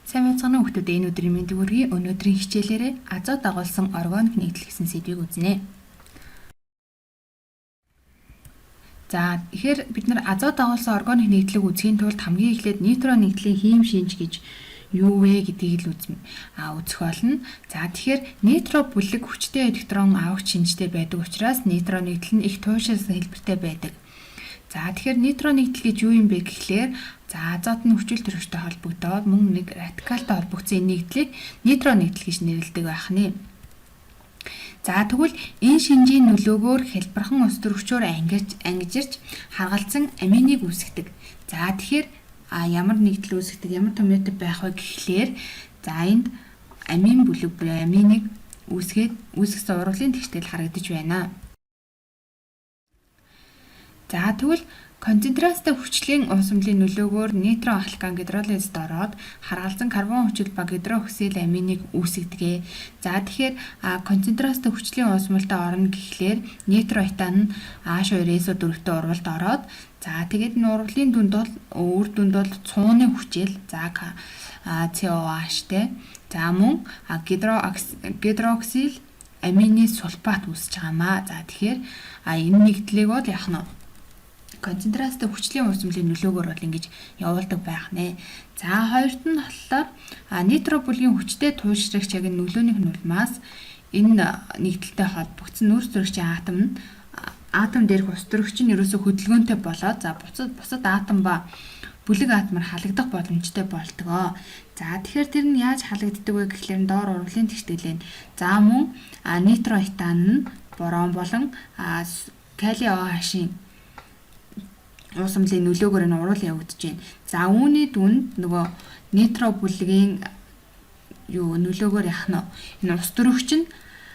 Сайн байцгаана уу хүүхдүүд, энэ өдрийн мэндийг хүргэе. Өнөөдрийн хичээлээрээ азот дагуулсан органик нэгдэл гэсэн сэдвийг үзнэ. За тэгэхээр бид нар азот дагуулсан органик нэгдлийг үзэхийн тулд хамгийн эхлээд нитро нэгдлийн хийм шинж гэж юу вэ гэдгийг л үзэх болно. За тэгэхээр нитро бүлэг хүчтэй электрон авах шинжтэй байдаг учраас нитро нэгдэл нь их туушилсан хэлбэртэй байдаг. За тэгэхээр нитро нэгдэл гэж юу юм бэ гэхлээр азот нь хүчил төрөгчтэй холбогдоод мөн нэг радикалтай холбогдсон нэгдлийг нитро нэгдэл гэж нэрлэдэг байх нь. За тэгвэл энэ шинжийн нөлөөгөөр хялбархан ус төрөгчөөр ангижирч харгалзан аминыг үүсгэдэг. За тэгэхээр ямар нэгдэл үүсгэдэг, ямар томьёотой байх вэ гэхлээр энд амин бүлэг буюу аминыг үүсгэсэн ургалын тэгштэл харагдаж байна. За тэгвэл концентрацтай хүчлийн уусамлын нөлөөгөөр нитро алкан гидролизд ороод харгалзан карбон хүчил ба гидроксил аминыг үүсгэдэг. За тэгэхээр концентрацтай хүчлийн уусамлтай орно гэхлээр нитро этан нь H2SO4 дөрөвтэй урвалд ороод тэгээд энэ урвалын үр дүнд бол цууны хүчил COH-тэй мөн гидроксил амины сульфат үүсэж байгаамаа. За тэгэхээр энэ нэгдлийг бол яах нь концентрацтай хүчлийн уусамлын нөлөөгөөр бол ингэж явуулдаг байх нэ. За хоёрт нь болохоор нитро бүлгийн хүчтэй туйлшрагч яг нөлөөнийх нь улмаас энэ нэгдэлтэй холбогдсон нүүрс төрөгчийн атом дээрх ус төрөгч нь ерөөсө хөдөлгөөнтэй болоод бусад атом ба бүлэг атомор халагдах боломжтой болдгоо. За тэгэхээр тэр нь яаж халагддаг вэ гэхлээр доор урвалын тэгштэглэн. За мөн нитро этан нь борон болон калий OH-ийн уусамлын нөлөөгөөр нь урвал явагдаж байна. За үүний дүнд нөгөө нитро бүлгийн нөлөөгөөр яах нь энэ ус төрөгч нь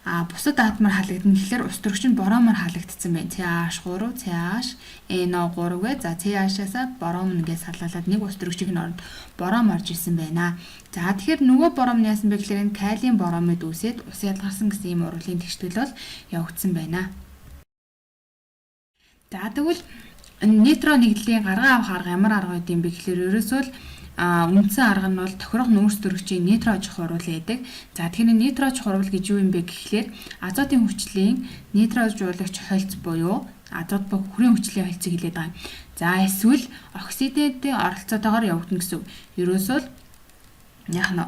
бусад атомор халагдана гэхлээр ус төрөгч нь боромоор халагдсан байна. CH3, CHNO3 гэ. За CH-аас бором нэгээ саллалаад нэг ус төрөгчийн оронд бором орж ирсэн байна. За тэгэхээр нөгөө бором нь яасан бэ гэхлээр энэ калием боромыг үүсээд ус ялгарсан гэсэн ийм урвалын тэгштэл бол явагдсан байна. За тэгвэл нитро нэгдлийн гаргаа авах арга ямар арга байд юм бэ гэхлээр ерөөсөө л үндсэн арга нь бол тохирох нүүрс төрөгчийн нитро ожих хурвал байдаг. За тэгэхээр нитро ожих хурвал гэж юу юм бэ гэхлээр азотын хүчлийн нитрожуулагч хольц буюу азот ба хүрийн хүчлийн хольцыг хэлээд байгаа юм. За эсвэл оксидантын оролцоотойгоор явагдана гэсэн үг. Ерөөсөө л яах нь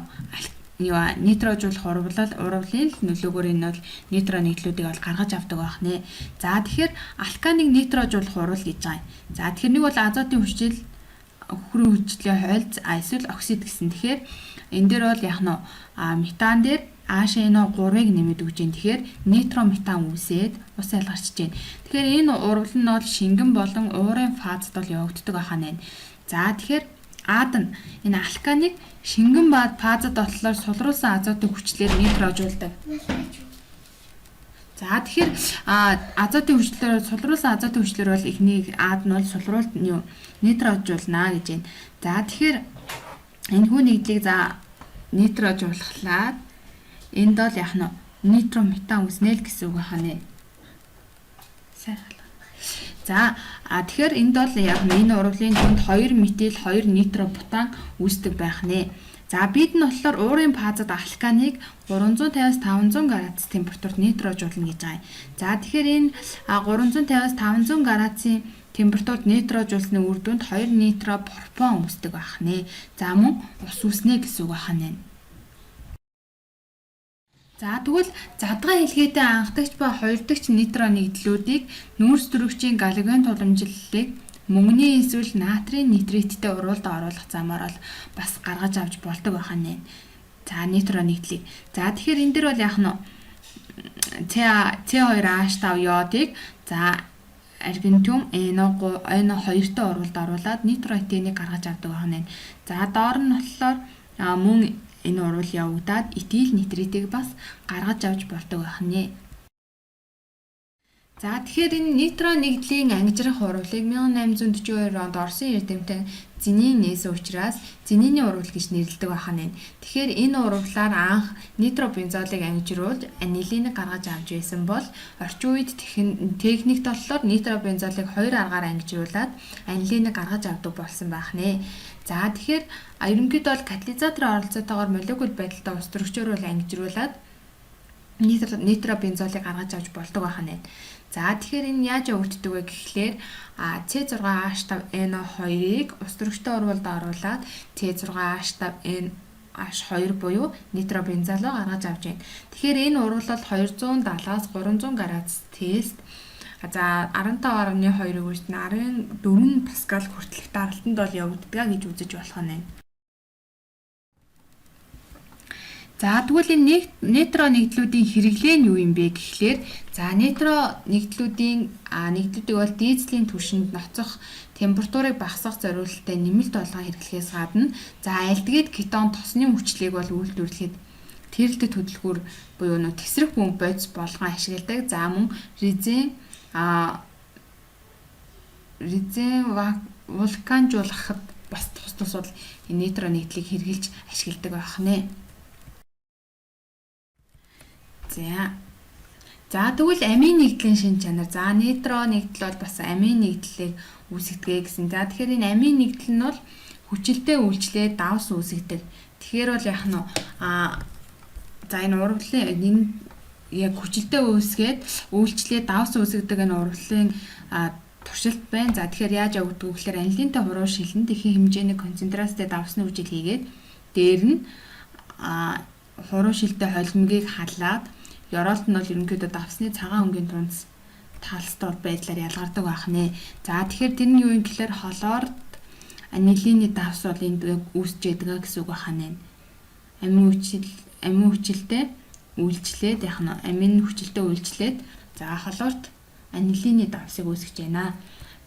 нитрожуулах урвалын нөлөөгөөр энэ бол нитро нэгдлүүдийг бол гаргаж авдаг байх нэ. За тэгэхээр алканыг нитрожуулах урвал гэж байгаа юм. За тэгэхээр нэг бол азотын хүчил хүрийн хүчлийн хольц эсвэл оксид гэсэн. Тэгэхээр энэ дээр бол яах нь метан дээр HNO3-ыг нэмээд өгч जैन. Тэгэхээр нитрометан үүсээд ус ялгарч जैन. Тэгэхээр энэ урвал нь бол шингэн болон уурын фазад бол явагддаг байхаа нэ. За тэгэхээр энэ алканыг шингэн фазад дотлоор сулруулсан азотын хүчлээр нитрожуулдаг. За тэгэхээр азотын хүчлээр сулруулсан азотын хүчлэр бол эхний ад нь бол сулруулт нитрожуулна гэж байна. За тэгэхээр энэ хүү нэгдлийг нитрожуулахлаад энд бол яах нь нитрометан үүснэ л гэсэн үг байна нэ. За тэгэхээр энд бол яг энэ урвалын дүнд 2 метил 2 нитробутан үүсдэг байх нэ. За бид нь болохоор уурын фазад алканыг 350-500 градус температурт нитрожуулна гэж байгаа юм. За тэгэхээр энэ 350-500 градусын температурт нитрожуулсны үр дүнд 2 нитропропон үүсдэг байх нэ. За мөн ус үүснэ гэсэн үг байна. За тэгвэл задгай хэлхээтэй анхдагч ба хоёрдагч нитро нэгдлүүдийг нүүрс төрөгчийн галоген туламжлалыг мөнгөний эсвэл натрийн нитриттэй урвалд оруулах замаар бол бас гаргаж авч болдог байх нь. За нитро нэгдлийг. За тэгэхээр энэ дэр бол яах нь CO2H5 йодыг аргентиум NO2-тэй урвалд оруулаад нитро этенийг гаргаж авдаг байх нь. За доор нь болохоор мөн энэ урвал явагдаад этил нитритийг бас гаргаж авч болдог байх нь. За тэгэхээр энэ нитро нэгдлийн ангижрах урвалыг 1842 онд Оросын эрдэмтэн Зинин нээсэн учраас Зинины урвал гэж нэрлэдэг байна. Тэгэхээр энэ урвалаар анх нитробензолыг ангижруулж анилиныг гаргаж авч байсан бол орчин үед техник болохоор нитробензолыг хоёр аргаар ангижруулад анилиныг гаргаж авдаг болсон байна. За тэгэхээр ерөнхийдөө бол катализаторын оролцоотойгоор молекул байдалтай ус төрөгчөөр бол ангижруулад нитробензолыг гаргаж авч болдог байна. За тэгэхээр энэ яаж өгөгддөг вэ гэхлээр C6H5NO2-ыг ус төрөгчтэй урвалд оруулаад C6H5NH2 буюу нитробензолоо гаргаж авч байна. Тэгэхээр энэ урвал бол 270-аас 300 градус Цельсиуст за 15.2-ыг үржин 14 паскал хүртэлх даралтанд бол явагддаг гэж үзэж болох нь. За тэгвэл энэ нитро нэгдлүүдийн хэрэглээ нь юу юм бэ гэхлээр за нитро нэгдлүүдийг бол дизелийн түвшинд ноцох температурыг багасгах зорилттой нэмэлт болгон хэрэглэхээс гадна за альдгид кетон тосны хүчлийг бол үйлдвэрлэхэд тэрэлтэт хөдөлгүүр буюу тэсрэх бөмбөг бодис болгон ашигладаг. За мөн резин вулканжуулахад бас тус бол нитро нэгдлийг хэрэгжилж ашигладаг байна. За тэгвэл амийн нэгдлийн шин чанар. За нитро нэгдэл бол бас амийн нэгдлийг үүсгэдэг гэсэн. За тэгэхээр энэ амийн нэгдэл нь бол хүчилтэй үйлчлээд давс үүсгэдэг. Тэгэхээр бол яах нь за энэ урвалын яг хүчилтэй үйлчлээд давс үүсгэдэг энэ урвалын туршилт байна. За тэгэхээр яаж явагддаг вэ гэхээр анилинтай хуруу шилэнд их хэмжээний концентрацтэй давсны үжил хийгээд дээр нь хуруу шилтэй холимгийг халаад Ёроолт нь бол ерөнхийдөө давсны цагаан өнгийн тунц талстай байдлаар ялгардаг байна. За тэгэхээр тэр нь юу юм гэхээр холоор анилины давс бол энд үүсэж байдаг гэсэн үг байна. Амин хүчилтэй үйлчлээд амин хүчилтэй үйлчлээд за холоорт анилины давсыг үүсгэж байна.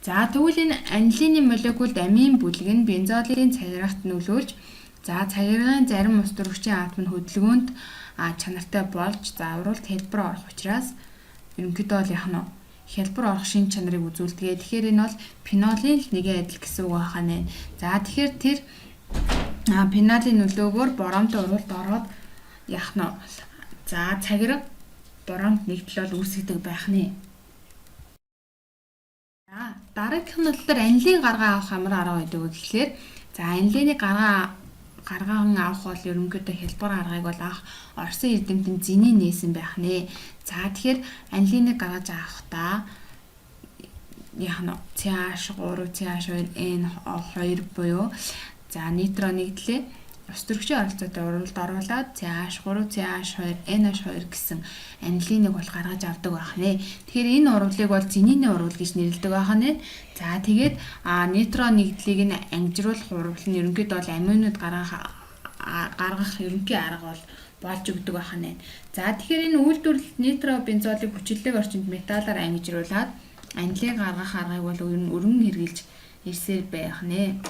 За тэгвэл энэ анилины молекулд амин бүлэг нь бензолын цагирагт нөлөөлж за цагиргын зарим ус төрөгчийн атом нь хөдөлгөөнд чанартай болж за уралд хэлбэр орох учраас ерөнхийдөө бол хэлбэр орох шин чанарыг үзүүлдэг. Тэгэхээр энэ бол фенолийн нэгэн адил гэсэн үг байна. За тэгэхээр тэр фенолийн нөлөөгөөр боромтой уралд ороод за цагираг боромт нэгдэл бол үүсгдэг байх нь. За дараагийнх нь болохоор анилын гаргаа авах ямар арга байдаг вэ гэхлээр за анилины гаргаан авах бол ерөнхийдөө хэлбэр аргыг бол Оросын эрдэмтэн Зинин нээсэн байх нэ. За тэгэхээр анилиныг гаргаж авахдаа CH3, CH2, NO2 буюу за нитро нэгдлээ ус төрөгчийн оролцоотой уралд оруулаад CH3, CH2, NH2 гэсэн анилиныг бол гаргаж авдаг байх нэ. Тэгэхээр энэ урвалыг бол Зинины урвал гэж нэрлэдэг байх нэ. За тэгээд нитро нэгдлийг нь ангижруулах урвал нь ерөнхийдөө бол аминууд гаргах ерөнхий арга бол болж өгдөг байх нэ. За тэгэхээр энэ үйлдвэрлэлт нитро бензолыг хүчилтэй орчинд металлаар ангижруулад анилыг гаргах аргыг бол өргөн хэрэгжилж ирсээр байх нэ.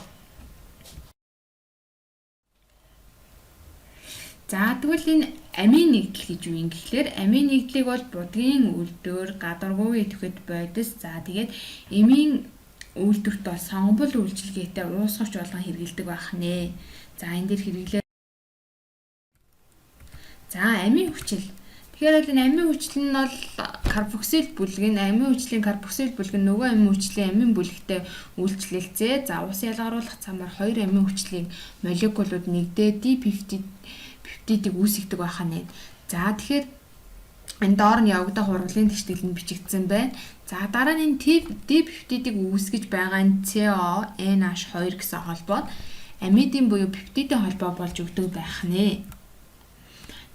За тэгвэл энэ амийн нэгдэл гэж юу юм гэхлээр амийн нэгдлийг бол будгийн үйлдвэр, гадаргуугийн идэвхтэй бодис, за тэгээд эмийн үйлдвэрт бол сонгомбол үйлчилгээтэй уусгавч болгон хэрэгэлдэг байх нэ. За энэ дээр хэрэглээ. За амийн хүчил. Тэгэхээр бол энэ амийн хүчил нь бол карбоксил бүлэг нь амийн хүчлийн карбоксил бүлэг нь нөгөө амийн хүчлийн амийн бүлэгтэй үйлчлэлцээ. За ус ялгаруулах замаар хоёр амийн хүчлийн молекулууд нэгдээ D50-ийг үүсгдэг байх нь. За тэгэхээр энэ доор нь явагдах урвалын тэгштэл нь бичигдсэн байна. За дараа нь D50-ийг үүсгэж байгаа нь CO, NH2 гэсэн холбоо амидын буюу пептидийн холбоо болж өгдөг байх нэ.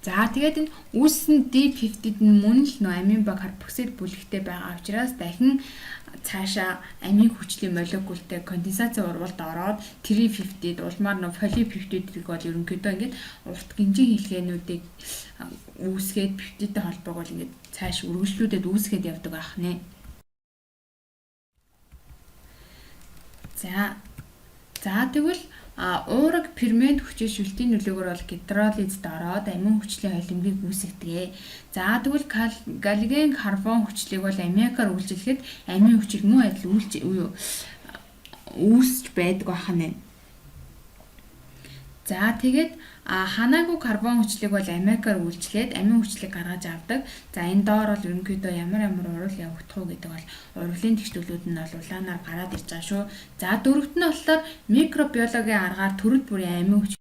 За тэгээд энэ үүссэн D50-д нь мөн л амин ба карбоксил бүлэгтэй байгаа учраас дахин цаашаа амин хүчлийн молекултай конденсацийн урвалд ороод Tri50-д улмаар poly-peptide-ийг бол ерөнхийдөө ингээд урт гинжин хэлхээнүүдийг үүсгээд пептидтэй холбоог бол ингээд цааш үргэлжлүүлээд үүсгээд явдаг байх нэ. За тэгвэл Уурга фермент хүчээ шүлтийн нөлөөгөөр бол гидролизд ороод амин хүчлийн холимгийг үүсгэдэг. За тэгвэл галлиген карбон хүчлийг бол аммиакаар үйлчлэхэд амин хүчийг мөн адил үүсч байдаг байна. За тэгээд ханаагүй карбон хүчлийг бол аммиакаар үйлчлээд амин хүчлийг гаргаж авдаг. За энэ доор бол ерөнхийдөө ямар урвал явагдах уу гэдэг бол урвалын тэгшлүүлүүд нь бол улаанаар гараад ирж байгаа шүү. За дөрөвт нь болохоор микробиологийн аргаар төрөл бүрийн амин хүч.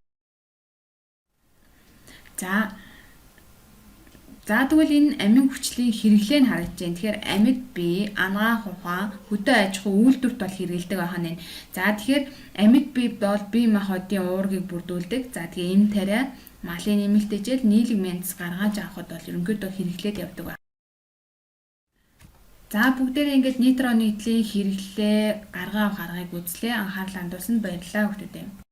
За тэгвэл энэ амин хүчлийн хэрэглээ нь харагдаж байна. Тэгэхээр амьд бие, анагаан ухаан, хөдөө аж ахуй үйлдвэрт бол хэрэгэлдэг байна. За тэгэхээр амьд бие бол бие махбодын уургийг бүрдүүлдэг. За тэгээ эм тариа, малын нэмэлтээжэл, нийлэг мяндас гаргаж авахд бол ерөнхийдөө хэрэглээд явдаг байна. За бүгдээрээ ингээд нитро нийтлийн хэрэглээ гаргаа авах аргыг үзлээ. Анхаарал хандуулсанд баярлалаа хүүхдүүд.